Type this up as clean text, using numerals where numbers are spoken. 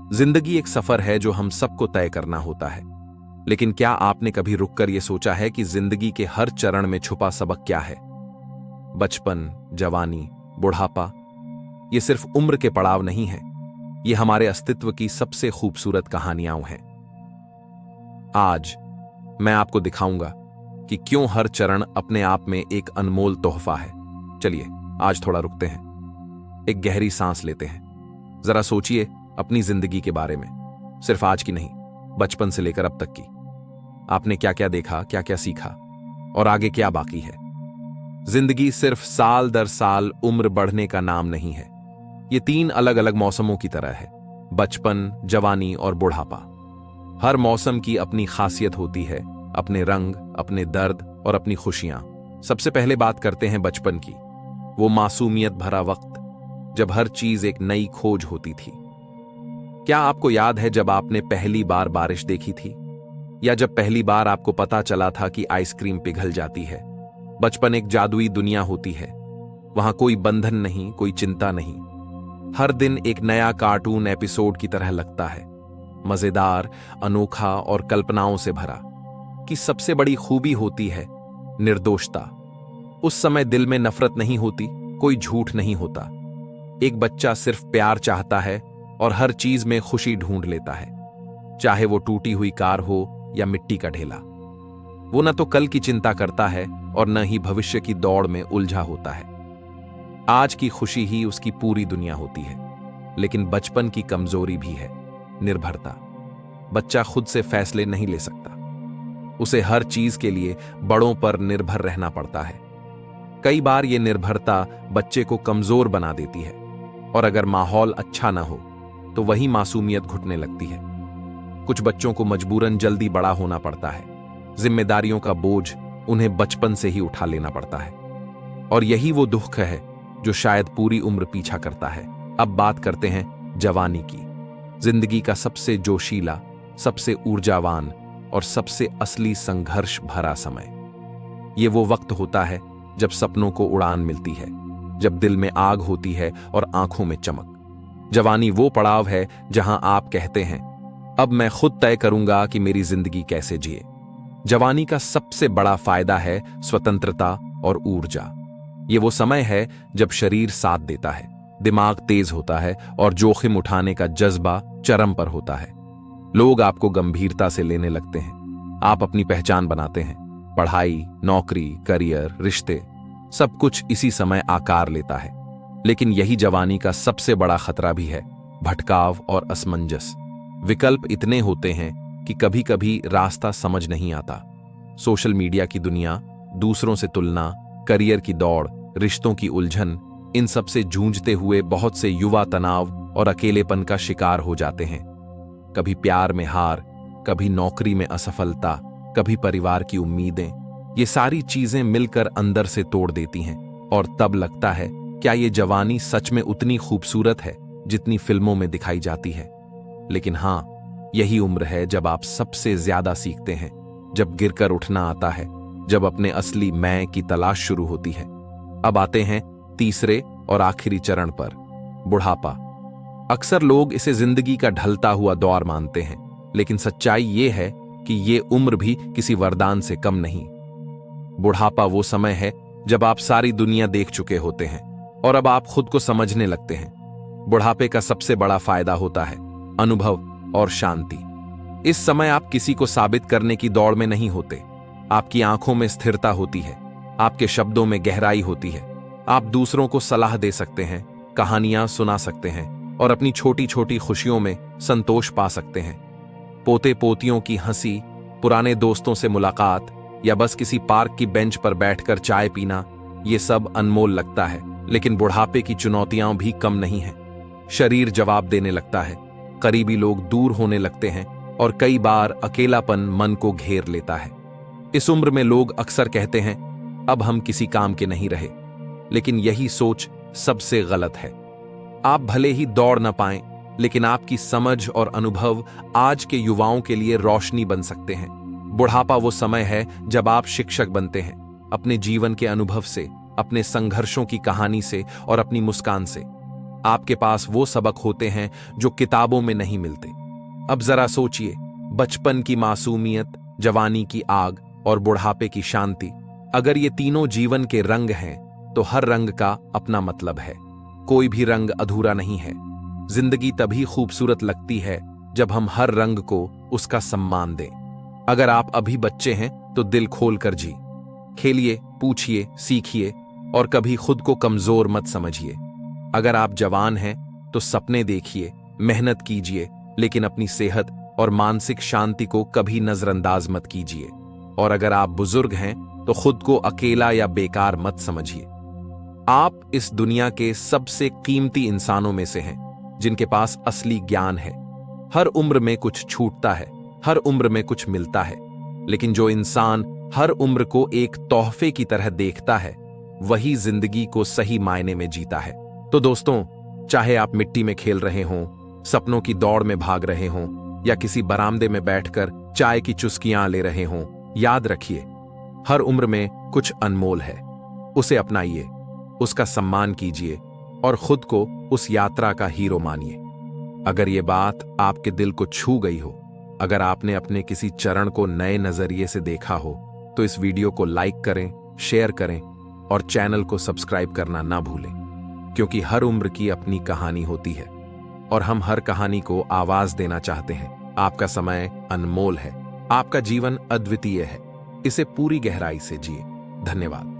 जिंदगी एक सफर है जो हम सबको तय करना होता है। लेकिन क्या आपने कभी रुककर यह सोचा है कि जिंदगी के हर चरण में छुपा सबक क्या है? बचपन, जवानी, बुढ़ापा, ये सिर्फ उम्र के पड़ाव नहीं है, ये हमारे अस्तित्व की सबसे खूबसूरत कहानियां हैं। आज मैं आपको दिखाऊंगा कि क्यों हर चरण अपने आप में एक अनमोल तोहफा है। चलिए आज थोड़ा रुकते हैं, एक गहरी सांस लेते हैं। जरा सोचिए अपनी जिंदगी के बारे में, सिर्फ आज की नहीं, बचपन से लेकर अब तक की। आपने क्या क्या देखा, क्या क्या सीखा और आगे क्या बाकी है। जिंदगी सिर्फ साल दर साल उम्र बढ़ने का नाम नहीं है। ये 3 अलग अलग मौसमों की तरह है, बचपन, जवानी और बुढ़ापा। हर मौसम की अपनी खासियत होती है, अपने रंग, अपने दर्द और अपनी खुशियां। सबसे पहले बात करते हैं बचपन की, वो मासूमियत भरा वक्त जब हर चीज एक नई खोज होती थी। क्या आपको याद है जब आपने पहली बार बारिश देखी थी, या जब पहली बार आपको पता चला था कि आइसक्रीम पिघल जाती है? बचपन एक जादुई दुनिया होती है, वहां कोई बंधन नहीं, कोई चिंता नहीं। हर दिन एक नया कार्टून एपिसोड की तरह लगता है, मजेदार, अनोखा और कल्पनाओं से भरा। कि सबसे बड़ी खूबी होती है निर्दोषता। उस समय दिल में नफरत नहीं होती, कोई झूठ नहीं होता। एक बच्चा सिर्फ प्यार चाहता है और हर चीज में खुशी ढूंढ लेता है, चाहे वो टूटी हुई कार हो या मिट्टी का ढेला। वो न तो कल की चिंता करता है और न ही भविष्य की दौड़ में उलझा होता है। आज की खुशी ही उसकी पूरी दुनिया होती है। लेकिन बचपन की कमजोरी भी है, निर्भरता। बच्चा खुद से फैसले नहीं ले सकता, उसे हर चीज के लिए बड़ों पर निर्भर रहना पड़ता है। कई बार यह निर्भरता बच्चे को कमजोर बना देती है, और अगर माहौल अच्छा ना हो तो वही मासूमियत घुटने लगती है। कुछ बच्चों को मजबूरन जल्दी बड़ा होना पड़ता है, जिम्मेदारियों का बोझ उन्हें बचपन से ही उठा लेना पड़ता है, और यही वो दुख है जो शायद पूरी उम्र पीछा करता है। अब बात करते हैं जवानी की, जिंदगी का सबसे जोशीला, सबसे ऊर्जावान और सबसे असली संघर्ष भरा समय। ये वो वक्त होता है जब सपनों को उड़ान मिलती है, जब दिल में आग होती है और आंखों में चमक। जवानी वो पड़ाव है जहां आप कहते हैं, अब मैं खुद तय करूंगा कि मेरी जिंदगी कैसे जिए। जवानी का सबसे बड़ा फायदा है स्वतंत्रता और ऊर्जा। ये वो समय है जब शरीर साथ देता है, दिमाग तेज होता है और जोखिम उठाने का जज्बा चरम पर होता है। लोग आपको गंभीरता से लेने लगते हैं, आप अपनी पहचान बनाते हैं। पढ़ाई, नौकरी, करियर, रिश्ते, सब कुछ इसी समय आकार लेता है। लेकिन यही जवानी का सबसे बड़ा खतरा भी है, भटकाव और असमंजस। विकल्प इतने होते हैं कि कभी कभी रास्ता समझ नहीं आता। सोशल मीडिया की दुनिया, दूसरों से तुलना, करियर की दौड़, रिश्तों की उलझन, इन सब से जूझते हुए बहुत से युवा तनाव और अकेलेपन का शिकार हो जाते हैं। कभी प्यार में हार, कभी नौकरी में असफलता, कभी परिवार की उम्मीदें, ये सारी चीजें मिलकर अंदर से तोड़ देती हैं। और तब लगता है, क्या ये जवानी सच में उतनी खूबसूरत है जितनी फिल्मों में दिखाई जाती है? लेकिन हां, यही उम्र है जब आप सबसे ज्यादा सीखते हैं, जब गिरकर उठना आता है, जब अपने असली मैं की तलाश शुरू होती है। अब आते हैं तीसरे और आखिरी चरण पर, बुढ़ापा। अक्सर लोग इसे जिंदगी का ढलता हुआ दौर मानते हैं, लेकिन सच्चाई ये है कि ये उम्र भी किसी वरदान से कम नहीं। बुढ़ापा वो समय है जब आप सारी दुनिया देख चुके होते हैं और अब आप खुद को समझने लगते हैं। बुढ़ापे का सबसे बड़ा फायदा होता है अनुभव और शांति। इस समय आप किसी को साबित करने की दौड़ में नहीं होते। आपकी आंखों में स्थिरता होती है, आपके शब्दों में गहराई होती है। आप दूसरों को सलाह दे सकते हैं, कहानियां सुना सकते हैं और अपनी छोटी छोटी खुशियों में संतोष पा सकते हैं। पोते पोतियों की हंसी, पुराने दोस्तों से मुलाकात या बस किसी पार्क की बेंच पर बैठकर चाय पीना, ये सब अनमोल लगता है। लेकिन बुढ़ापे की चुनौतियां भी कम नहीं हैं। शरीर जवाब देने लगता है, करीबी लोग दूर होने लगते हैं और कई बार अकेलापन मन को घेर लेता है। इस उम्र में लोग अक्सर कहते हैं, अब हम किसी काम के नहीं रहे। लेकिन यही सोच सबसे गलत है। आप भले ही दौड़ न पाएं, लेकिन आपकी समझ और अनुभव आज के युवाओं के लिए रोशनी बन सकते हैं। बुढ़ापा वो समय है जब आप शिक्षक बनते हैं, अपने जीवन के अनुभव से, अपने संघर्षों की कहानी से और अपनी मुस्कान से। आपके पास वो सबक होते हैं जो किताबों में नहीं मिलते। अब जरा सोचिए, बचपन की मासूमियत, जवानी की आग और बुढ़ापे की शांति, अगर ये तीनों जीवन के रंग हैं तो हर रंग का अपना मतलब है। कोई भी रंग अधूरा नहीं है। जिंदगी तभी खूबसूरत लगती है जब हम हर रंग को उसका सम्मान दें। अगर आप अभी बच्चे हैं तो दिल खोल कर जी, खेलिए, पूछिए, सीखिए और कभी खुद को कमजोर मत समझिए। अगर आप जवान हैं तो सपने देखिए, मेहनत कीजिए, लेकिन अपनी सेहत और मानसिक शांति को कभी नजरअंदाज मत कीजिए। और अगर आप बुजुर्ग हैं तो खुद को अकेला या बेकार मत समझिए। आप इस दुनिया के सबसे कीमती इंसानों में से हैं जिनके पास असली ज्ञान है। हर उम्र में कुछ छूटता है, हर उम्र में कुछ मिलता है, लेकिन जो इंसान हर उम्र को एक तोहफे की तरह देखता है वही जिंदगी को सही मायने में जीता है। तो दोस्तों, चाहे आप मिट्टी में खेल रहे हों, सपनों की दौड़ में भाग रहे हों या किसी बरामदे में बैठकर चाय की चुस्कियां ले रहे हों, याद रखिए, हर उम्र में कुछ अनमोल है। उसे अपनाइए, उसका सम्मान कीजिए और खुद को उस यात्रा का हीरो मानिए। अगर ये बात आपके दिल को छू गई हो, अगर आपने अपने किसी चरण को नए नजरिए से देखा हो, तो इस वीडियो को लाइक करें, शेयर करें और चैनल को सब्सक्राइब करना ना भूलें, क्योंकि हर उम्र की अपनी कहानी होती है और हम हर कहानी को आवाज देना चाहते हैं। आपका समय अनमोल है, आपका जीवन अद्वितीय है, इसे पूरी गहराई से जिए। धन्यवाद।